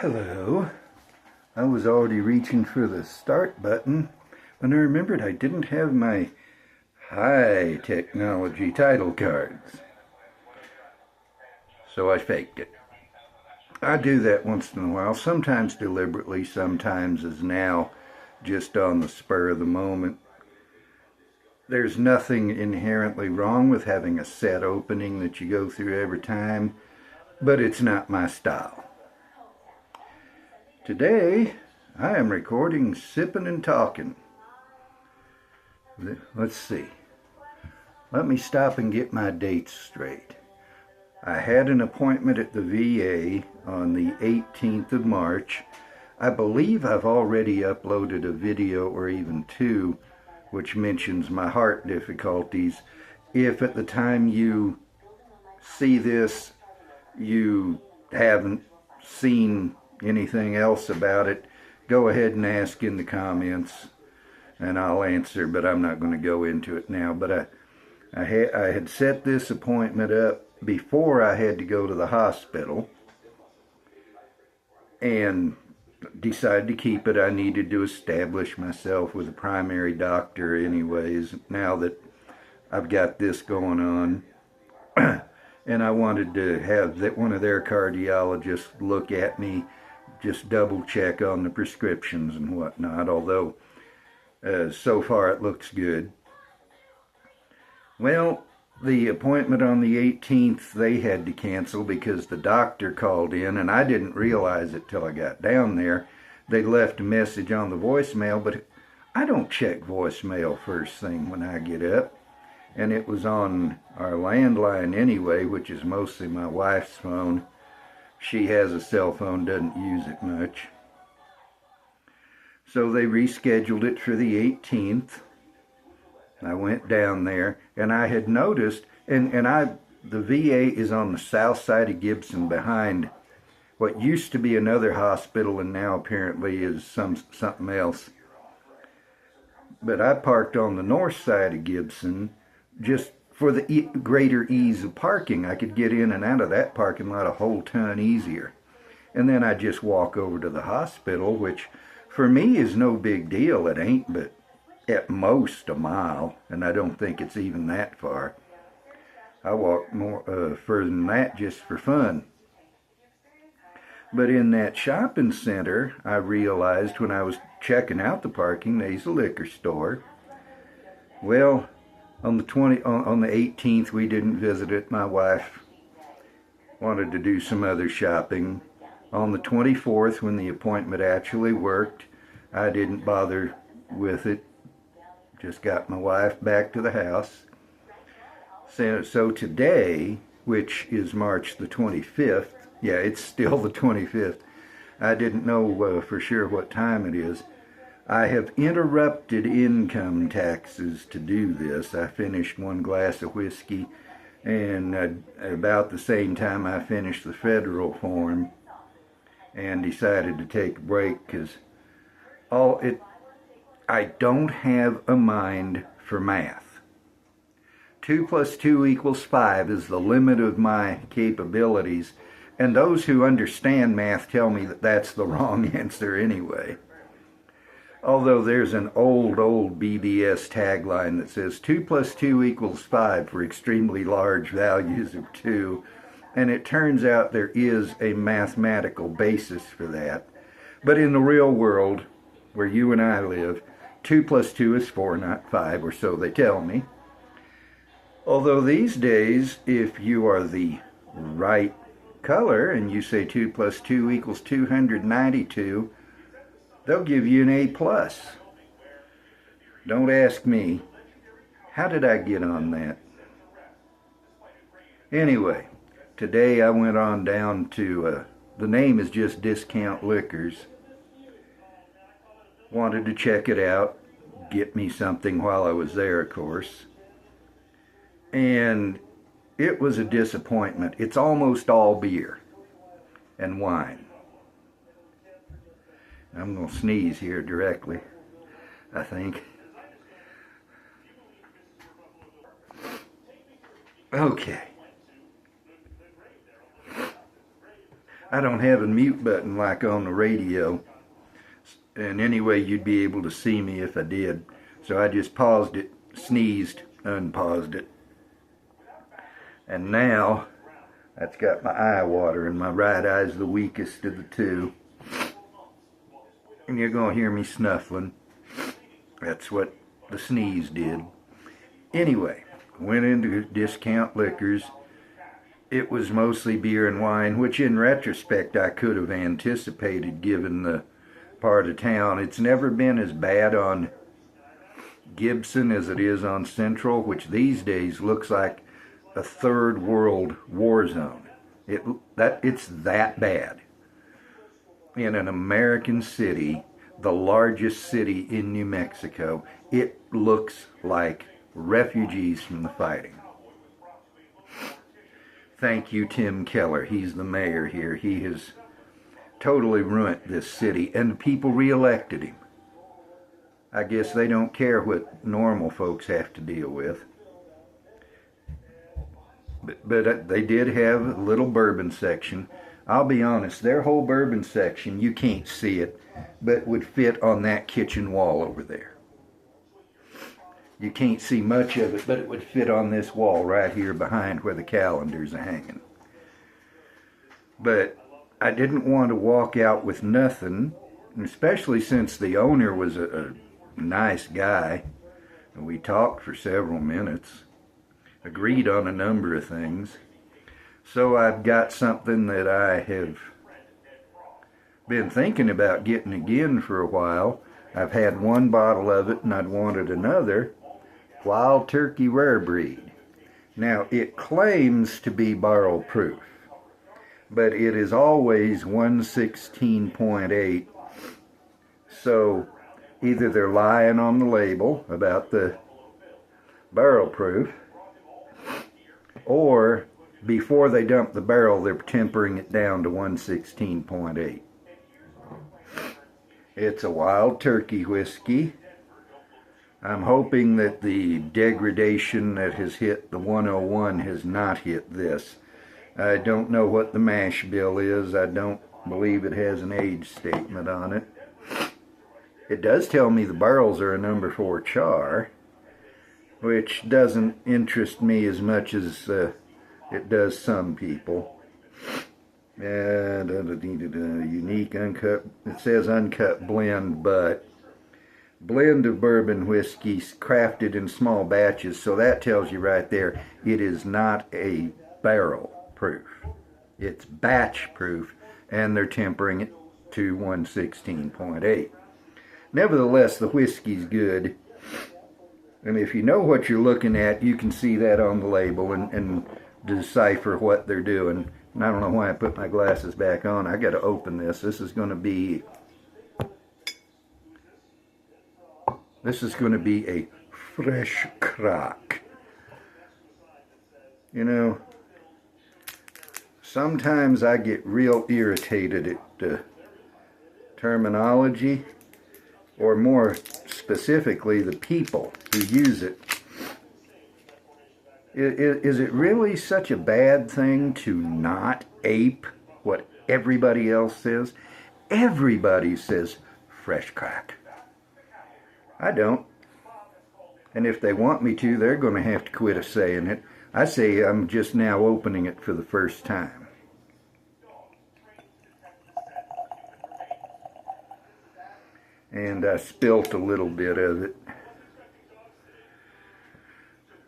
Hello. I was already reaching for the start button when I remembered I didn't have my high technology title cards. So I faked it. I do that once in a while, sometimes deliberately, sometimes as now, just on the spur of the moment. There's nothing inherently wrong with having a set opening that you go through every time, but it's not my style. Today, I am recording Sippin' and Talkin'. Let's see. Let me stop and get my dates straight. I had an appointment at the VA on the 18th of March. I believe I've already uploaded a video or even two which mentions my heart difficulties. If at the time you see this you haven't seen anything else about it, go ahead and ask in the comments and I'll answer, but I'm not going to go into it now. But I had set this appointment up before I had to go to the hospital and decided to keep it. I needed to establish myself with a primary doctor anyways, now that I've got this going on. And I wanted to have one of their cardiologists look at me, just double check on the prescriptions and whatnot, although so far it looks good. Well, the appointment on the 18th they had to cancel because the doctor called in, and I didn't realize it till I got down there. They left a message on the voicemail, but I don't check voicemail first thing when I get up. And it was on our landline anyway, which is mostly my wife's phone. She has a cell phone, doesn't use it much. So they rescheduled it for the 18th. I went down there, and I had noticed, the VA is on the south side of Gibson behind what used to be another hospital and now apparently is something else. But I parked on the north side of Gibson just for the greater ease of parking. I could get in and out of that parking lot a whole ton easier. And then I just walk over to the hospital, which for me is no big deal. It ain't but at most a mile, and I don't think it's even that far. I walk more further than that just for fun. But in that shopping center, I realized when I was checking out the parking, there's a liquor store. Well, on the 18th, we didn't visit it. My wife wanted to do some other shopping. On the 24th, when the appointment actually worked, I didn't bother with it. Just got my wife back to the house. So today, which is March the 25th, yeah, it's still the 25th. I didn't know for sure what time it is. I have interrupted income taxes to do this. I finished one glass of whiskey, and about the same time I finished the federal form and decided to take a break because I don't have a mind for math. 2 + 2 = 5 is the limit of my capabilities, and those who understand math tell me that that's the wrong answer anyway. Although there's an old BBS tagline that says 2 + 2 = 5 for extremely large values of 2, and it turns out there is a mathematical basis for that. But in the real world, where you and I live, 2 + 2 is 4, not 5, or so they tell me. Although these days, if you are the right color and you say 2 + 2 = 292, they'll give you an A+. Don't ask me. How did I get on that? Anyway, today I went on down to, the name is just Discount Liquors. Wanted to check it out, get me something while I was there, of course. And it was a disappointment. It's almost all beer and wine. I'm going to sneeze here directly, I think. Okay. I don't have a mute button like on the radio. And anyway, you'd be able to see me if I did. So I just paused it, sneezed, unpaused it. And now, that's got my eye watering. My right eye's the weakest of the two. And you're going to hear me snuffling. That's what the sneeze did. Anyway, went into discount liquors. It was mostly beer and wine, which in retrospect I could have anticipated given the part of town. It's never been as bad on Gibson as it is on Central, which these days looks like a third world war zone. It's that bad. In an American city, the largest city in New Mexico, it looks like refugees from the fighting. Thank you, Tim Keller. He's the mayor here. He has totally ruined this city, and the people re-elected him. I guess they don't care what normal folks have to deal with. But they did have a little bourbon section. I'll be honest, their whole bourbon section, you can't see it, but would fit on that kitchen wall over there. You can't see much of it, but it would fit on this wall right here behind where the calendars are hanging. But I didn't want to walk out with nothing, especially since the owner was a nice guy. We talked for several minutes, agreed on a number of things. So I've got something that I have been thinking about getting again for a while. I've had one bottle of it and I'd wanted another. Wild Turkey Rare Breed. Now, it claims to be barrel proof, but it is always 116.8. So either they're lying on the label about the barrel proof, or before they dump the barrel, they're tempering it down to 116.8. It's a Wild Turkey whiskey. I'm hoping that the degradation that has hit the 101 has not hit this. I don't know what the mash bill is. I don't believe it has an age statement on it. It does tell me the barrels are a number 4 char, which doesn't interest me as much as it does some people. Unique uncut, it says uncut blend, but blend of bourbon whiskeys crafted in small batches, so that tells you right there it is not a barrel proof. It's batch proof, and they're tempering it to 116.8. Nevertheless, the whiskey's good, and if you know what you're looking at, you can see that on the label and decipher what they're doing. And I don't know why I put my glasses back on. I got to open this. This is going to be a fresh crack. You know, sometimes I get real irritated at terminology, or more specifically, the people who use it. Is it really such a bad thing to not ape what everybody else says? Everybody says fresh crack. I don't. And if they want me to, they're going to have to quit saying it. I say I'm just now opening it for the first time. And I spilt a little bit of it.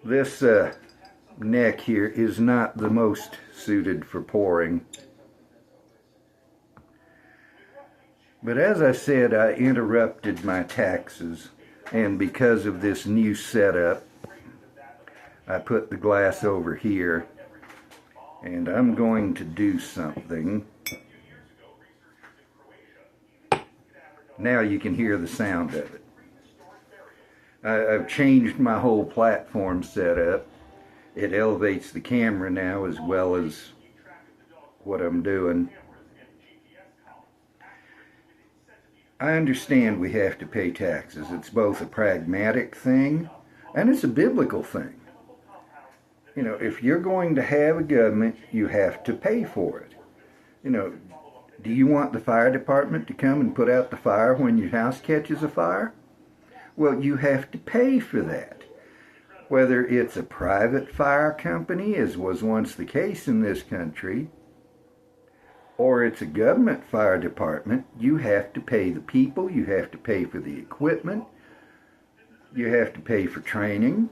This neck here is not the most suited for pouring. But as I said, I interrupted my taxes, and because of this new setup, I put the glass over here, and I'm going to do something. Now you can hear the sound of it. I've changed my whole platform setup. It elevates the camera now as well as what I'm doing. I understand we have to pay taxes. It's both a pragmatic thing and it's a biblical thing. You know, if you're going to have a government, you have to pay for it. You know, do you want the fire department to come and put out the fire when your house catches a fire? Well, you have to pay for that. Whether it's a private fire company, as was once the case in this country, or it's a government fire department, you have to pay the people, you have to pay for the equipment, you have to pay for training.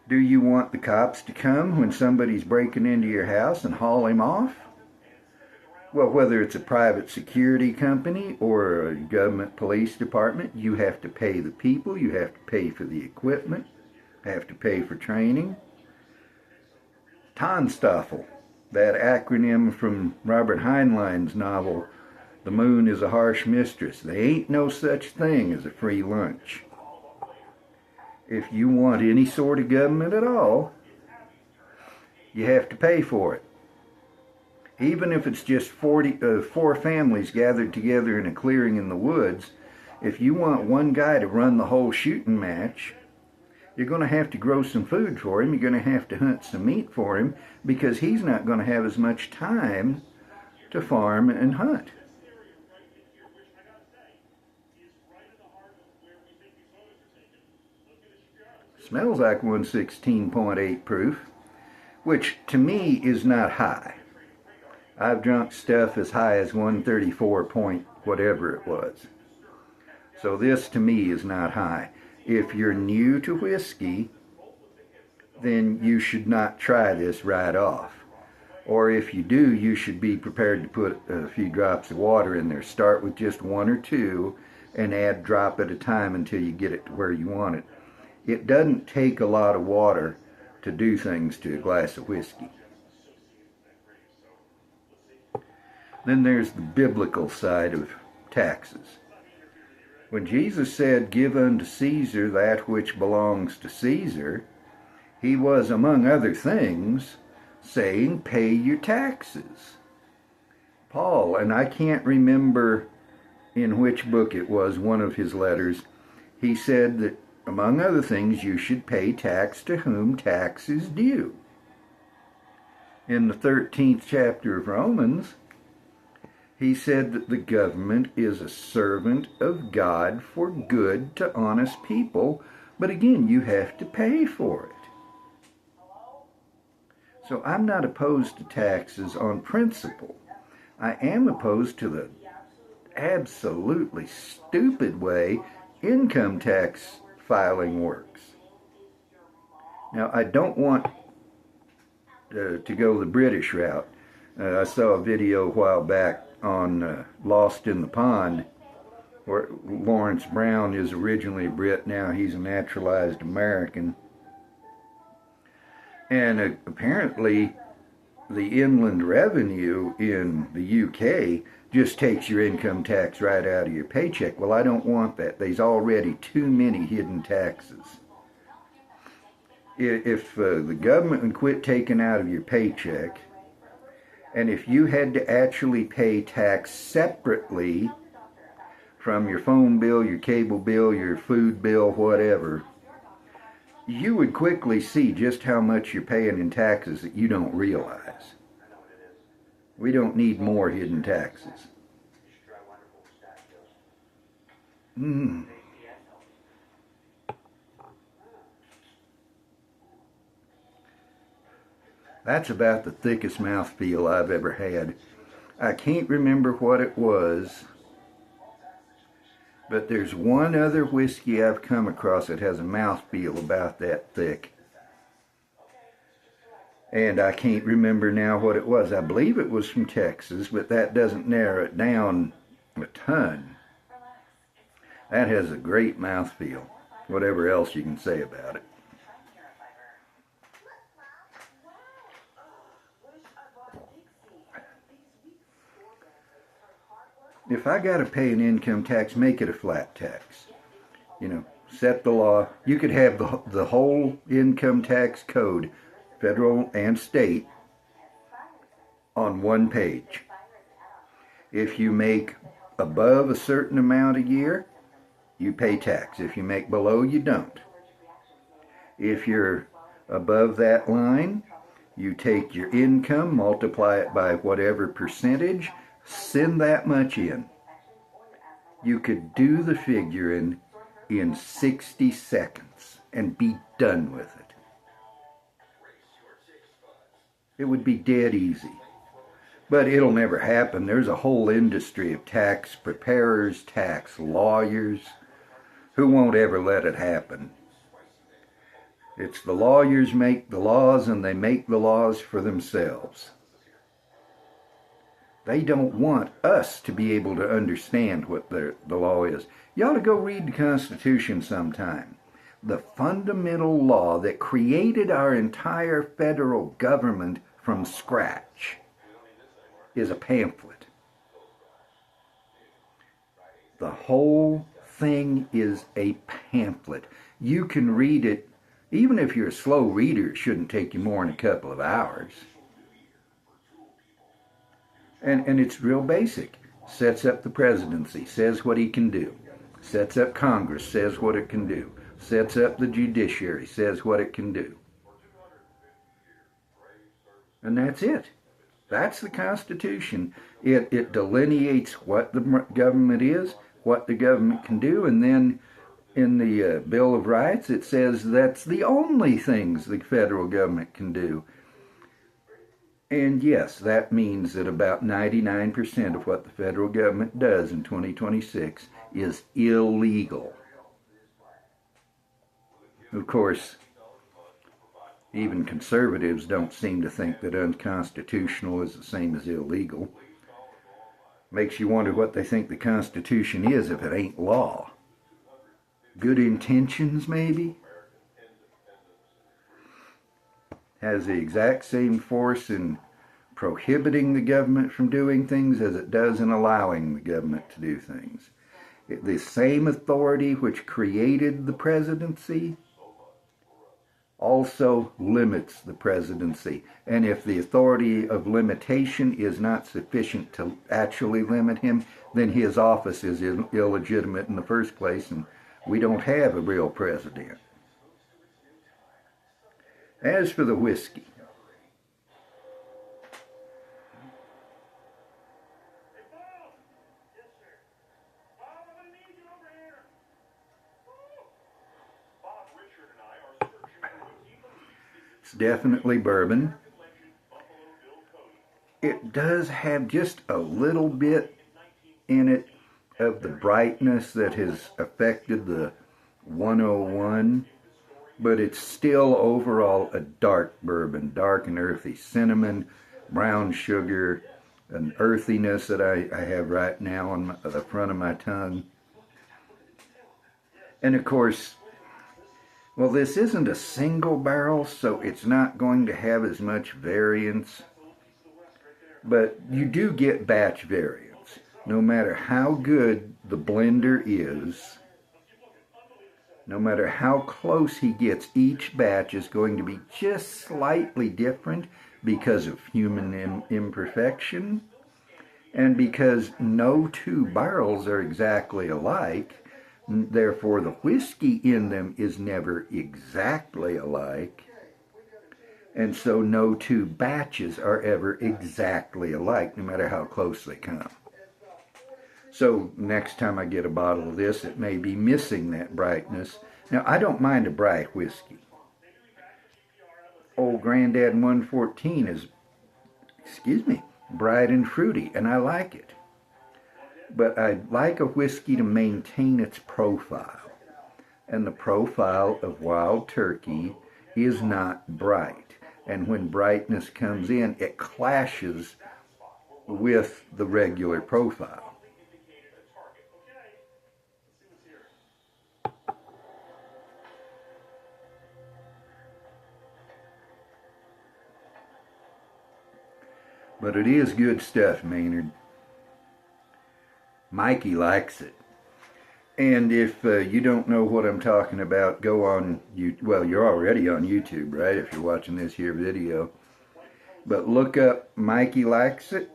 Do you want the cops to come when somebody's breaking into your house and haul him off? Well, whether it's a private security company or a government police department, you have to pay the people, you have to pay for the equipment, have to pay for training. Tannstoffel, that acronym from Robert Heinlein's novel, The Moon is a Harsh Mistress. There ain't no such thing as a free lunch. If you want any sort of government at all, you have to pay for it. Even if it's just 4 families gathered together in a clearing in the woods, if you want one guy to run the whole shooting match, you're going to have to grow some food for him, you're going to have to hunt some meat for him, because he's not going to have as much time to farm and hunt. Smells like 116.8 proof, which to me is not high. I've drunk stuff as high as 134 point whatever it was. So this to me is not high. If you're new to whiskey, then you should not try this right off. Or if you do, you should be prepared to put a few drops of water in there. Start with just 1 or 2 and add drop at a time until you get it to where you want it. It doesn't take a lot of water to do things to a glass of whiskey. Then there's the biblical side of taxes. When Jesus said, "Give unto Caesar that which belongs to Caesar," he was, among other things, saying, pay your taxes. Paul, and I can't remember in which book it was, one of his letters, he said that, among other things, you should pay tax to whom tax is due. In the 13th chapter of Romans, he said that the government is a servant of God for good to honest people, but again, you have to pay for it. So I'm not opposed to taxes on principle. I am opposed to the absolutely stupid way income tax filing works. Now, I don't want to go the British route. I saw a video a while back on Lost in the Pond, where Lawrence Brown is originally a Brit, now he's a naturalized American. And apparently the inland revenue in the UK just takes your income tax right out of your paycheck. Well, I don't want that. There's already too many hidden taxes. If the government would quit taking out of your paycheck, and if you had to actually pay tax separately from your phone bill, your cable bill, your food bill, whatever, you would quickly see just how much you're paying in taxes that you don't realize. We don't need more hidden taxes. That's about the thickest mouthfeel I've ever had. I can't remember what it was, but there's one other whiskey I've come across that has a mouthfeel about that thick. And I can't remember now what it was. I believe it was from Texas, but that doesn't narrow it down a ton. That has a great mouthfeel, whatever else you can say about it. If I got to pay an income tax, make it a flat tax. You know, set the law. You could have the whole income tax code, federal and state, on one page. If you make above a certain amount a year, you pay tax. If you make below, you don't. If you're above that line, You take your income, multiply it by whatever percentage, send that much in. You could do the figuring in 60 seconds and be done with it. It would be dead easy. But it'll never happen. There's a whole industry of tax preparers, tax lawyers, who won't ever let it happen. It's the lawyers make the laws, and they make the laws for themselves. They don't want us to be able to understand what the law is. You ought to go read the Constitution sometime. The fundamental law that created our entire federal government from scratch is a pamphlet. The whole thing is a pamphlet. You can read it, even if you're a slow reader, it shouldn't take you more than a couple of hours. And it's real basic. Sets up the presidency, says what he can do. Sets up Congress, says what it can do. Sets up the judiciary, says what it can do. And that's it. That's the Constitution. It delineates what the government is, what the government can do, and then in the Bill of Rights it says that's the only things the federal government can do. And yes, that means that about 99% of what the federal government does in 2026 is illegal. Of course, even conservatives don't seem to think that unconstitutional is the same as illegal. Makes you wonder what they think the Constitution is if it ain't law. Good intentions, maybe? Has the exact same force in prohibiting the government from doing things as it does in allowing the government to do things. The same authority which created the presidency also limits the presidency. And if the authority of limitation is not sufficient to actually limit him, then his office is illegitimate in the first place, and we don't have a real president. As for the whiskey, it's definitely bourbon. It does have just a little bit in it of the brightness that has affected the 101, but it's still overall a dark bourbon, dark and earthy. Cinnamon, brown sugar, an earthiness that I have right now on the front of my tongue. And of course, well, this isn't a single barrel, so it's not going to have as much variance, but you do get batch variance. No matter how good the blender is, no matter how close he gets, each batch is going to be just slightly different because of human imperfection, and because no two barrels are exactly alike. Therefore, the whiskey in them is never exactly alike, and so no two batches are ever exactly alike, no matter how close they come. So next time I get a bottle of this, it may be missing that brightness. Now, I don't mind a bright whiskey. Old Granddad 114 is, bright and fruity, and I like it. But I like a whiskey to maintain its profile. And the profile of Wild Turkey is not bright. And when brightness comes in, it clashes with the regular profile. But it is good stuff, Maynard. Mikey likes it. And if you don't know what I'm talking about, go on YouTube. Well, you're already on YouTube, right? If you're watching this here video. But look up Mikey Likes It.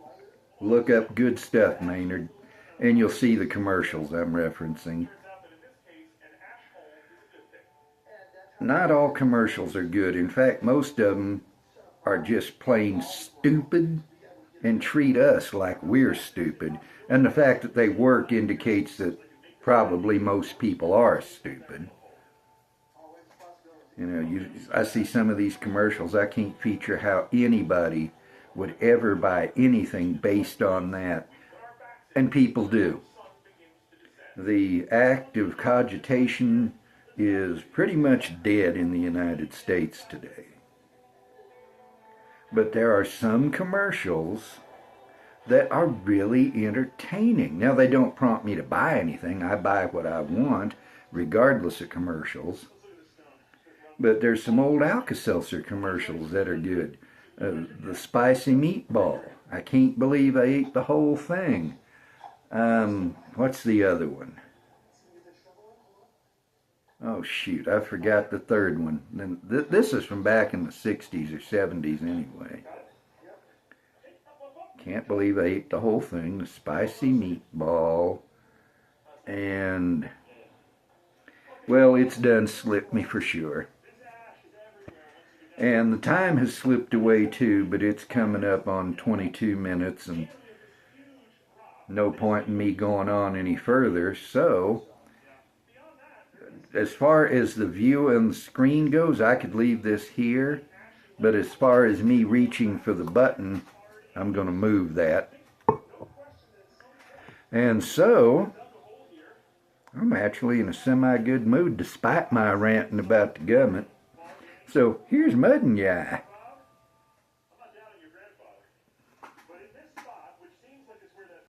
Look up Good Stuff, Maynard. And you'll see the commercials I'm referencing. Not all commercials are good. In fact, most of them are just plain stupid and treat us like we're stupid. And the fact that they work indicates that probably most people are stupid. You know, I see some of these commercials, I can't feature how anybody would ever buy anything based on that. And people do. The act of cogitation is pretty much dead in the United States today. But there are some commercials that are really entertaining. Now, they don't prompt me to buy anything. I buy what I want, regardless of commercials. But there's some old Alka-Seltzer commercials that are good. The spicy meatball. I can't believe I ate the whole thing. What's the other one? Oh shoot, I forgot the third one. This is from back in the 60s or 70s anyway. Can't believe I ate the whole thing. The spicy meatball. And, well, it's done slipped me for sure. And the time has slipped away too, but it's coming up on 22 minutes and no point in me going on any further. So, as far as the view on the screen goes, I could leave this here. But as far as me reaching for the button, I'm going to move that. And so, I'm actually in a semi-good mood despite my ranting about the government. So, here's mudding ya.